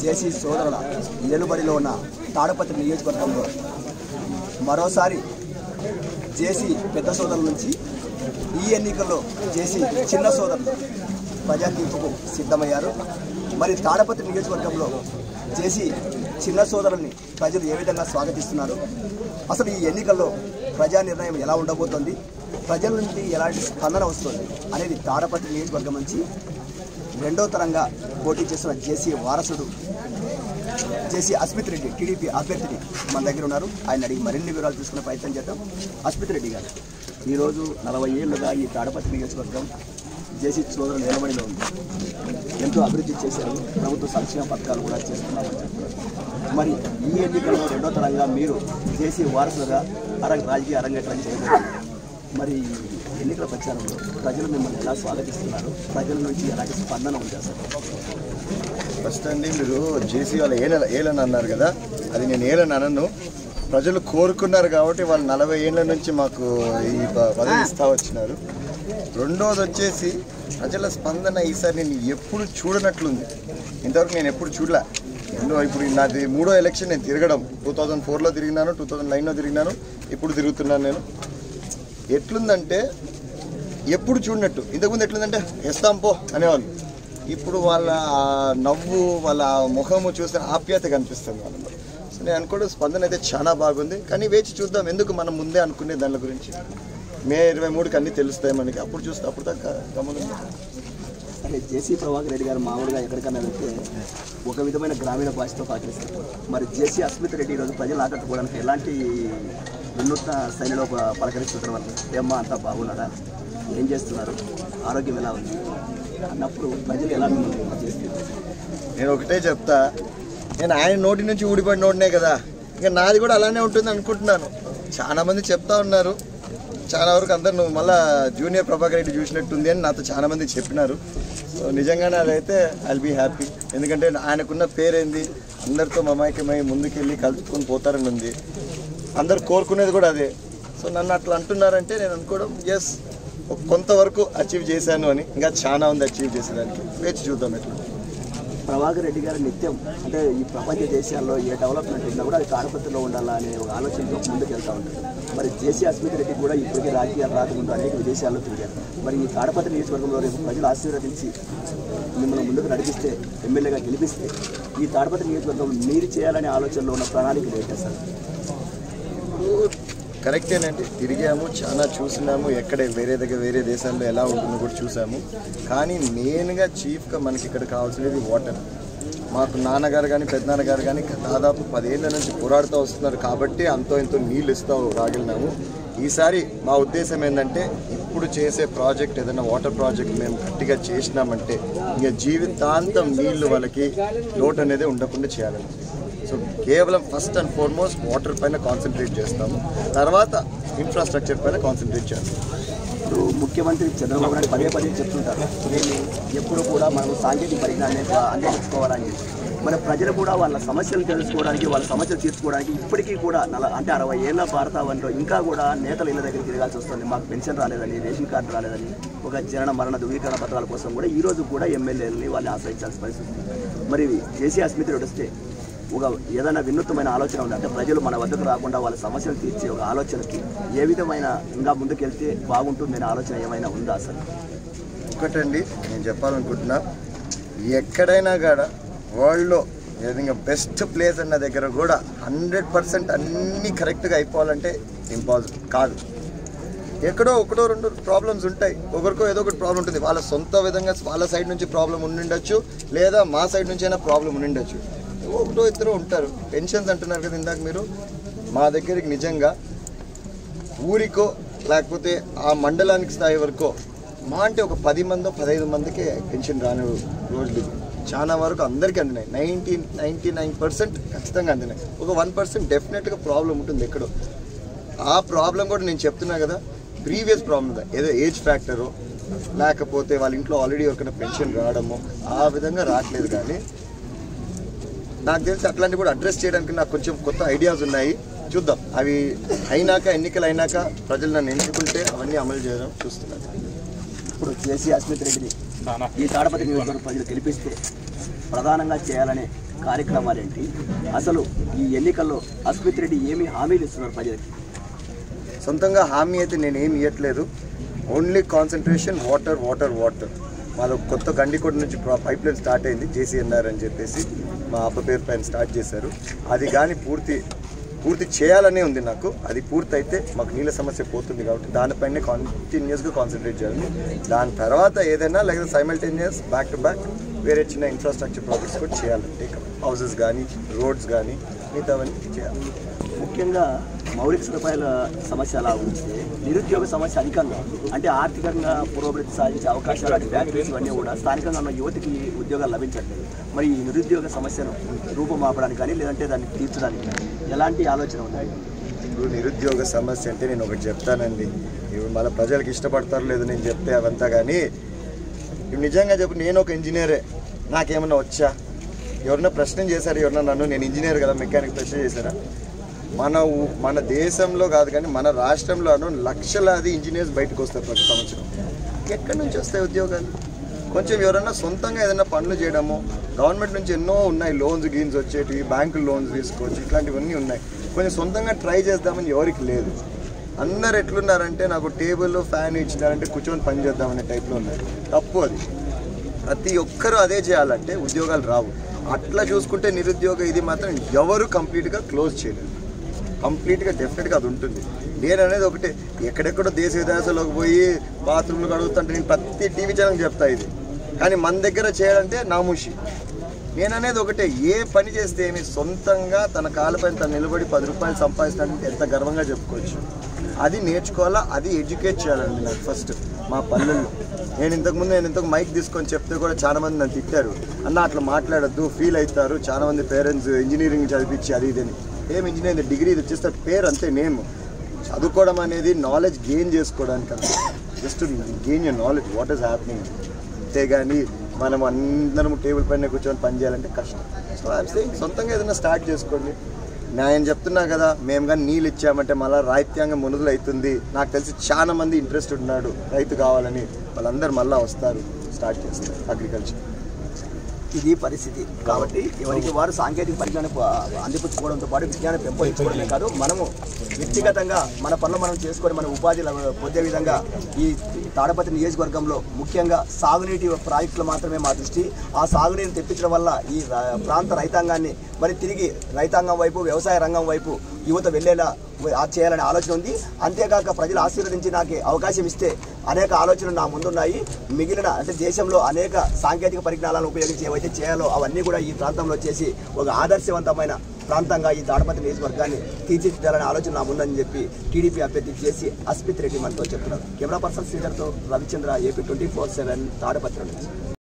జేసీ సోదరుల ఏలుబడిలో ఉన్న తాడపత్రి నియోజకవర్గంలో మరోసారి జేసీ పెద్ద సోదరుల నుంచి ఈ ఎన్నికల్లో జేసీ చిన్న సోదరులు ప్రజా తీర్పుకు సిద్ధమయ్యారు. మరి తాడపత్రి నియోజకవర్గంలో జేసీ చిన్న సోదరుల్ని ప్రజలు ఏ విధంగా స్వాగతిస్తున్నారు, అసలు ఈ ఎన్నికల్లో ప్రజా నిర్ణయం ఎలా ఉండబోతోంది, ప్రజల నుండి ఎలాంటి స్పందన వస్తుంది అనేది తాడపత్రి నియోజకవర్గం నుంచి రెండో తరంగా పోటీ చేస్తున్న జేసీ వారసుడు జేసీ అస్మిత్ రెడ్డి టీడీపీ అభ్యర్థిని మన దగ్గర ఉన్నారు. ఆయన అడిగి మరిన్ని వివరాలు తీసుకునే ప్రయత్నం చేద్దాం. అస్మిత్ రెడ్డి గారు, ఈరోజు 40 ఏళ్లుగా ఈ తాడపత్రి నియోజకవర్గం జేసీ సోదరుల నిలబడిలో ఉంది. ఎంతో అభివృద్ధి చేశారు, ప్రభుత్వ సంక్షేమ పథకాలు కూడా చేస్తున్నామని చెప్తున్నారు. మరి ఈ ఎన్నికల్లో రెండో తరంగా మీరు జేసీ వారసులుగా రాజకీయ అరంగేట్రం చేయబోతున్నారు. మరి ఎన్నికల ప్రచారంలో ప్రజలు మిమ్మల్ని ఎలా స్వాగతిస్తున్నారు, ప్రజల నుంచి ఎలాంటి స్పందన ఉంది అసలు? ఫస్ట్ అండి, మీరు జేసీ వాళ్ళు ఏలని అన్నారు కదా, అది నేను ఏలని అనను. ప్రజలు కోరుకున్నారు కాబట్టి వాళ్ళు 40 ఏళ్ళ నుంచి మాకు ఈ పదవి ఇస్తా వచ్చినారు. రెండోది వచ్చేసి ప్రజల స్పందన ఈసారి నేను ఎప్పుడు చూడనట్లుంది. ఇంతవరకు నేను ఎప్పుడు చూడలే. ఇప్పుడు నాది 3వ ఎలక్షన్ నేను తిరగడం. 2004లో తిరిగినాను, 2009లో తిరిగినాను, ఇప్పుడు తిరుగుతున్నాను. నేను ఎట్లుందంటే ఎప్పుడు చూడనట్టు. ఇంతకుముందు ఎట్లుందంటే వేస్తాం పో అనేవాళ్ళు. ఇప్పుడు వాళ్ళ నవ్వు, వాళ్ళ ముఖము చూస్తే ఆప్యాయత కనిపిస్తుంది వాళ్ళలో. సో నేను అనుకోవడం స్పందన అయితే చాలా బాగుంది. కానీ వేచి చూద్దాం, ఎందుకు మనం ముందే అనుకునే దాని గురించి. మే 23కి అన్నీ తెలుస్తాయి మనకి, అప్పుడు చూస్తే అప్పుడు దాకా గమనం. అంటే జేసీ ప్రభాకర్ రెడ్డి గారు మామూలుగా ఎక్కడికన్నా వెళ్తే ఒక విధమైన గ్రామీణ భాషతో పాటిస్తారు. మరి జేసీ అస్మిత్ రెడ్డి ఈరోజు ప్రజలు ఆకట్టుకోవడానికి ఎలాంటి వినూత్న శైలిలో పలకరిస్తున్నారు? వాళ్ళు ఏమ్మా అంతా బాగున్నారా, ఏం చేస్తున్నారు, ఆరోగ్యం ఎలా ఉంది అన్నప్పుడు ప్రజలు ఎలా చేస్తున్నారు? నేను ఒకటే చెప్తా, నేను ఆయన నోటి నుంచి ఊడిపడి నోటినే కదా, ఇంకా నాది కూడా అలానే ఉంటుంది అనుకుంటున్నాను. చాలామంది చెప్తా ఉన్నారు, చాలా వరకు అందరు నువ్వు మళ్ళీ జూనియర్ ప్రభాకర్ రెడ్డి చూసినట్టుంది అని నాతో చాలామంది చెప్పినారు. సో నిజంగానే అదైతే ఐల్ బీ హ్యాపీ. ఎందుకంటే ఆయనకున్న పేరేంది, అందరితో మమైక్యమై ముందుకెళ్ళి కలుపుకొని పోతారని ఉంది. అందరు కోరుకునేది కూడా అదే. సో నన్ను అట్లా అంటున్నారంటే నేను అనుకోవడం ఎస్, కొంతవరకు అచీవ్ చేశాను అని. ఇంకా చాలా ఉంది అచీవ్ చేసేదానికి, వేచి చూద్దాం ఎట్లా. ప్రభాకర్ రెడ్డి గారు నిత్యం అంటే ఈ ప్రపంచ దేశాల్లో ఏ డెవలప్మెంట్ ఉన్నా కూడా అది తాడపత్రిలో ఉండాలా అనే ఒక ఆలోచనతో ముందుకు వెళ్తూ ఉంటారు. మరి జేసీ అస్మిత్ రెడ్డి కూడా ఇప్పటికే రాజకీయాలు రాకముందు అనేక విదేశాల్లో తిరిగారు. మరి ఈ తాడపత్రి నియోజకవర్గంలో రేపు ప్రజలు ఆశీర్వదించి మిమ్మల్ని ముందుకు నడిపిస్తే, ఎమ్మెల్యేగా గెలిపిస్తే ఈ తాడపత్రి నియోజకవర్గంలో మీరు చేయాలనే ఆలోచనలో ఉన్న ప్రణాళిక ఏంటి సార్? కరెక్టేనండి, తిరిగాము, చాలా చూసినాము, ఎక్కడ వేరే దేశాల్లో ఎలా ఉంటుందో కూడా చూసాము. కానీ మెయిన్గా చీఫ్గా మనకి ఇక్కడ కావాల్సినది వాటర్. మాకు నాన్నగారు కానీ పెద్దనాన్నగారు కానీ దాదాపు 10 ఏళ్ళ నుంచి పోరాడుతూ వస్తున్నారు కాబట్టి అంతో ఎంతో నీళ్ళు ఇస్తూ రాగలిగినాము. ఈసారి మా ఉద్దేశం ఏంటంటే, ఇప్పుడు చేసే ప్రాజెక్ట్ ఏదైనా వాటర్ ప్రాజెక్ట్ మేము గట్టిగా చేసినామంటే ఇంకా జీవితాంతం నీళ్లు వాళ్ళకి లోటు అనేది ఉండకుండా చేయాలని. సో కేవలం ఫస్ట్ అండ్ ఫార్మోస్ట్ వాటర్ పైన కాన్సన్ట్రేట్ చేస్తాము, తర్వాత ఇన్ఫ్రాస్ట్రక్చర్ పైన కాన్సన్ట్రేట్ చేస్తాము. ఇప్పుడు ముఖ్యమంత్రి చంద్రబాబు నాయుడు పదే చెప్తుంటారు, నేను ఎప్పుడు కూడా మనం సాంకేతిక పరిజ్ఞానాన్ని అందించుకోవాలని. మన ప్రజలు కూడా వాళ్ళ సమస్యలు తెలుసుకోవడానికి, వాళ్ళ సమస్యలు తీర్చుకోవడానికి ఇప్పటికీ కూడా 60 ఏళ్ళ భారతావనిలో ఇంకా కూడా నేతల ఇళ్ళ దగ్గర తిరగాల్సి వస్తుంది. మాకు పెన్షన్ రాలేదని, రేషన్ కార్డు రాలేదని, ఒక జనన మరణ ధృవీకరణ పత్రాల కోసం కూడా ఈరోజు కూడా ఎమ్మెల్యేలని వాళ్ళని ఆశ్రయించాల్సిన పరిస్థితి. మరి జేసీ అస్మిత్ రెడ్డి వస్తే ఒక ఏదైనా వినూత్నమైన ఆలోచన ఉంది అంటే ప్రజలు మన వద్దకు రాకుండా వాళ్ళ సమస్యలు తీర్చే ఒక ఆలోచనకి ఏ విధమైన ఇంకా ముందుకెళ్తే బాగుంటుందనే ఆలోచన ఏమైనా ఉందా అసలు? ఒకటండి నేను చెప్పాలనుకుంటున్నా, ఎక్కడైనా కూడా వరల్డ్లో ఏదైనా బెస్ట్ ప్లేస్ అన్న దగ్గర కూడా 100% అన్నీ కరెక్ట్గా అయిపోవాలంటే ఇంపాసిబుల్ కాదు. ఎక్కడో ఒకటో రెండు ప్రాబ్లమ్స్ ఉంటాయి, ఒకరికో ఏదో ఒకటి ప్రాబ్లం ఉంటుంది. వాళ్ళ సొంత విధంగా వాళ్ళ సైడ్ నుంచి ప్రాబ్లం ఉండిండొచ్చు, లేదా మా సైడ్ నుంచి అయినా ప్రాబ్లం ఉండిండొచ్చు. ఒకటో ఇద్దరు ఉంటారు. పెన్షన్స్ అంటున్నారు కదా ఇందాక మీరు, మా దగ్గరికి నిజంగా ఊరికో లేకపోతే ఆ మండలానికి స్థాయి వరకు మా అంటే ఒక 10 మందో 15 మందికి పెన్షన్ రాని రోజులు చాలా వరకు అందరికీ అందినాయి. 99% ఖచ్చితంగా అందినాయి. ఒక 1% డెఫినెట్గా ప్రాబ్లం ఉంటుంది ఎక్కడో. ఆ ప్రాబ్లం కూడా నేను చెప్తున్నా కదా, ప్రీవియస్ ప్రాబ్లం ఏదో ఏజ్ ఫ్యాక్టరు, లేకపోతే వాళ్ళ ఇంట్లో ఆల్రెడీ ఎవరికైనా పెన్షన్ రావడము, ఆ విధంగా రావట్లేదు. కానీ నాకు తెలిసి అట్లాంటివి కూడా అడ్రస్ చేయడానికి నాకు కొంచెం కొత్త ఐడియాస్ ఉన్నాయి. చూద్దాం, అవి అయినాక, ఎన్నికలు అయినాక ప్రజలు నన్ను ఎంచుకుంటే అవన్నీ అమలు చేయడం చూస్తున్నాను. ఇప్పుడు జేసీ అస్మిత్ రెడ్డిని ఈ తాడపత్రి నియోజకవర్గం ప్రజలు గెలిపిస్తే ప్రధానంగా చేయాలనే కార్యక్రమాలు ఏంటి? అసలు ఈ ఎన్నికల్లో అస్మిత్ రెడ్డి ఏమి హామీలు ఇస్తున్నారు ప్రజలకి? సొంతంగా హామీ అయితే నేను ఏమి ఇవ్వట్లేదు. Only concentration water water water. మాది కొత్త గండికోట నుంచి పైప్ లైన్ స్టార్ట్ అయింది, JCNR అని చెప్పేసి మా అబ్బ పేరు పైన స్టార్ట్ చేశారు. అది కానీ పూర్తి చేయాలనే ఉంది నాకు. అది పూర్తయితే మాకు నీళ్ళ సమస్య పోతుంది కాబట్టి దానిపైనే కంటిన్యూస్గా కాన్సన్ట్రేట్ చేయాలి. దాని తర్వాత ఏదైనా లేకపోతే సైమల్టేనియస్ బ్యాక్ టు బ్యాక్ వేరే చిన్న ఇన్ఫ్రాస్ట్రక్చర్ ప్రాజెక్ట్స్ కూడా చేయాలి. హౌసెస్ కానీ రోడ్స్ కానీ మిగతావన్నీ చేయాలి. ముఖ్యంగా మౌలిక సదుపాయాల సమస్య అలా ఉంచితే నిరుద్యోగ సమస్య అధికంగా, అంటే ఆర్థికంగా పురోభివృద్ధి సాధించే అవకాశాలు ఫ్యాక్టరీస్ ఇవన్నీ కూడా స్థానికంగా ఉన్న యువతికి ఉద్యోగాలు లభించట్లేదు. మరి ఈ నిరుద్యోగ సమస్యను రూపుమాపడానికి కానీ లేదంటే దాన్ని తీర్చడానికి కానీ ఎలాంటి ఆలోచన ఉన్నాయి? ఇప్పుడు నిరుద్యోగ సమస్య అంటే నేను ఒకటి చెప్తానండి, ఇప్పుడు మన ప్రజలకు ఇష్టపడతారు లేదు నేను చెప్తే అవంతా. కానీ ఇప్పుడు నిజంగా చెప్పు, నేను ఒక ఇంజనీరే, నాకేమన్నా వచ్చా? ఎవరన్నా ప్రశ్న చేశారు? ఎవరన్నా నన్ను, నేను ఇంజనీర్ కదా మెకానిక్ ప్రశ్న చేశారా? మన దేశంలో కాదు కానీ మన రాష్ట్రంలోనూ లక్షలాది ఇంజనీర్స్ బయటకు వస్తారు ప్రతి సంవత్సరం. ఎక్కడి నుంచి వస్తాయి ఉద్యోగాలు? కొంచెం ఎవరన్నా సొంతంగా ఏదైనా పనులు చేయడము, గవర్నమెంట్ నుంచి ఎన్నో ఉన్నాయి, లోన్స్ గీన్స్ వచ్చేటివి, బ్యాంకులు లోన్స్ తీసుకోవచ్చు, ఇట్లాంటివన్నీ ఉన్నాయి. కొంచెం సొంతంగా ట్రై చేద్దామని ఎవరికి లేదు. అందరు ఎట్లున్నారంటే నాకు టేబుల్ ఫ్యాన్ ఇచ్చినారంటే కూర్చొని పని చేద్దామనే టైప్లో ఉన్నారు. తప్పు అది. ప్రతి ఒక్కరూ అదే చేయాలంటే ఉద్యోగాలు రావు. అట్లా చూసుకుంటే నిరుద్యోగ ఇది మాత్రం ఎవరు కంప్లీట్గా క్లోజ్ చేయలేరు. కంప్లీట్గా డెఫినెట్గా అది ఉంటుంది. నేను అనేది ఒకటే, ఎక్కడెక్కడో దేశ విదేశాల్లోకి పోయి బాత్రూమ్లు కడుగుతుంటే నేను ప్రతి టీవీ ఛానల్ చెప్తా ఇది. కానీ మన దగ్గర చేయాలంటే నామూషి. నేను అనేది ఒకటే, ఏ పని చేస్తే ఏమి సొంతంగా తన కాళ్ళపైన తను నిలబడి 10 రూపాయలు సంపాదిస్తానంటే ఎంత గర్వంగా చెప్పుకోవచ్చు. అది నేర్చుకోవాలా, అది ఎడ్యుకేట్ చేయాలండి నాకు ఫస్ట్ మా పల్లెల్లో. నేను ఇంతకు మైక్ తీసుకొని చెప్తే కూడా చాలామంది నన్ను తిట్టారు, అన్న అట్లా మాట్లాడద్దు ఫీల్ అవుతారు చాలామంది పేరెంట్స్, ఇంజనీరింగ్ చదివించి అది ఇదని. ఏం ఇంజనీరింగ్ డిగ్రీ ఇది వచ్చేస్తే పేరు అంతే. నేమ్ చదువుకోవడం అనేది నాలెడ్జ్ గెయిన్ చేసుకోవడానికి అంతే, just gain your knowledge what is happening. అంతేగాని మనం అందరం టేబుల్ పైన కూర్చొని పని చేయాలంటే కష్టం. సో ఐఎమ్ సేయింగ్ సొంతంగా ఏదైనా స్టార్ట్ చేసుకోండి. నేను చెప్తున్నా కదా, మేము కానీ నీళ్ళు ఇచ్చామంటే మళ్ళీ రాయిత్యాంగం మునుగులు అవుతుంది. నాకు తెలిసి చాలా మంది ఇంట్రెస్ట్ ఉన్నాడు రైతు కావాలని, వాళ్ళందరూ మళ్ళీ వస్తారు, స్టార్ట్ చేస్తారు అగ్రికల్చర్. ఇది పరిస్థితి. కాబట్టి ఎవరికి వారు సాంకేతిక పరిజ్ఞానం అందిపుచ్చుకోవడంతో పాటు విజ్ఞానం పెంపొందించుకోవడమే కాదు, మనము వ్యక్తిగతంగా మన పనులు మనం చేసుకొని మన ఉపాధి పొందే విధంగా ఈ తాడపత్రి నియోజకవర్గంలో ముఖ్యంగా సాగునీటి ప్రాజెక్టులు మాత్రమే మా దృష్టి. ఆ సాగునీరు తెప్పించడం వల్ల ఈ ప్రాంత రైతాంగాన్ని మరి తిరిగి రైతాంగం వైపు, వ్యవసాయ రంగం వైపు యువత వెళ్ళేలా చేయాలనే ఆలోచన ఉంది. అంతేకాక ప్రజలు ఆశీర్వదించి నాకు అవకాశం ఇస్తే అనేక ఆలోచనలు నా ముందున్నాయి. మిగిలిన అంటే దేశంలో అనేక సాంకేతిక పరిజ్ఞానాలను ఉపయోగించి ఏవైతే చేయాలో అవన్నీ కూడా ఈ ప్రాంతంలో చేసి ఒక ఆదర్శవంతమైన ప్రాంతంగా ఈ తాడపత్రి నియోజకవర్గాన్ని తీర్చిదిద్దాలనే ఆలోచన నా ముందని చెప్పి టీడీపీ అభ్యర్థి చేసి అస్మిత్ రెడ్డి మనతో చెప్తున్నారు. కెమెరా పర్సన్ శ్రీధర్తో రవిచంద్ర, AP 24/7 తాడపత్రి నుంచి.